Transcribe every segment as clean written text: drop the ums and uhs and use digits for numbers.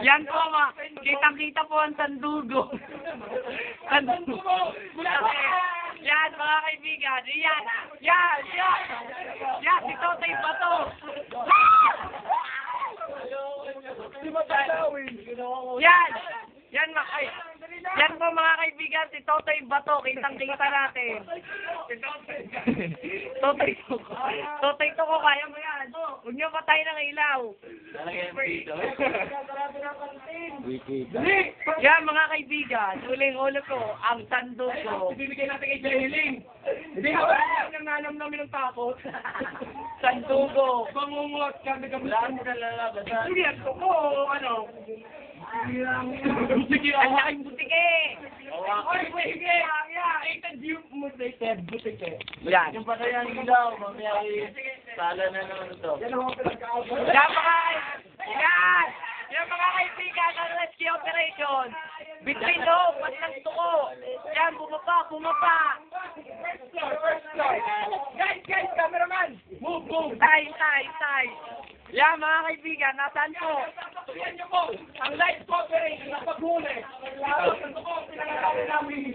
Yan po, kitang-kita po ang sandugo. Sandugo. Yan, mga kaibigan. Yan. Yan, si Totoy Bato. Yan po mga kaibigan, si Totoy Bato, kitang-kita natin. Totoy Toko, kaya mo yan. Huwag niyo patay ng ilaw. Yan mga kaibigan, uling-ulo ko, ang sandugo. Bibigyan natin kay Jeheling. Hindi ako nang nanam namin ng tapos. Sandugo. Bangungot, kami Lahat na lalaban. Sige, ko, ano? Sige, Ang laking butike. Oy, sige, butike. Yan. Yung pa kaya ang ilaw, mamaya sala na naman ito. Yan mga kaibigan ng rescue operation. Between loob at ng tuko. Yan, bumaba. Guys, cameraman! Move! Tay. Yan mga kaibigan, nasaan po? Yan niyo po, ang live coverage na paghuli. Ito po, pinangalan namin.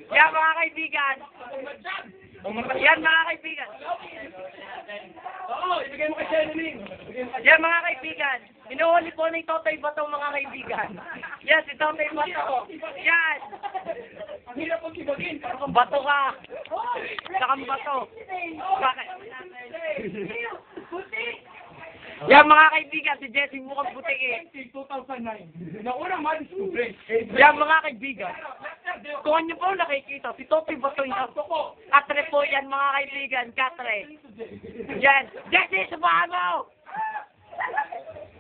Yan mga kaibigan. Yan mga kaibigan. Oo, ibigay mo kay Jeheling. Yan mga kaibigan. Inuhuli po ni Totoy Bato mga kaibigan. Yan, si Totoy Bato. Yan. Ang hirap pong tibagin. Bato ka. Sakang bato. Bakit? Yan mga kaibigan, si Jesse mukhang butike. 2009. Nauna man, sure. Yan mga kaibigan. Kung niyo po nakikita, si Totoy Bato yan. Katre po yan mga kaibigan, katre. Yan. Jesse, subahan mo!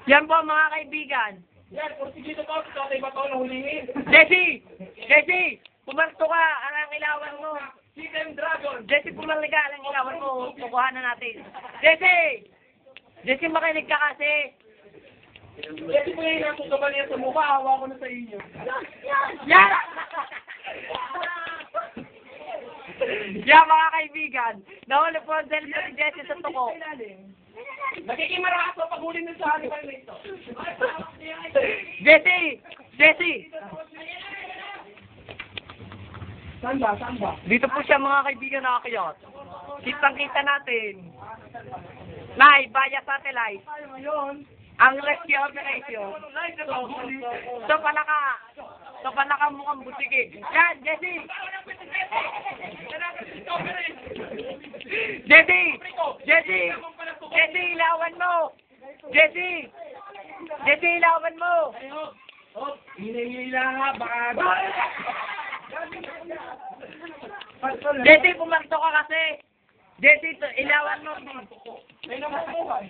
Yan po mga kaibigan. Yan, porsigito po, tatay ba ito nahulihin? Jesse! Pumarto ka, ang ilawan mo. Hidden Dragon. Jesse, pumalika, ang ilawan mo. Kukuha na natin. Jesse, makinig ka kasi. Kasi po yung natutuban niya sa mukha, hawa ko na sa inyo. Yan! Yan mga kaibigan. Nahuli po ang cellphone ni Jesse sa tuko. Nakikimaraso pag huli nyo sa halipan na ito. Jesse! Saan ba? Dito po siya mga kaibigan nakakayot. Kitang-kita natin. Nay, via satellite. Ang rescue operation. So pala ka mukhang butike. Yan, Jesse! Jesse, ilawan mo! Jesse, ilawan mo! Hinihila nga, baka... Jesse, pumarto ka kasi! Jesse, ilawan mo! May naman buhay.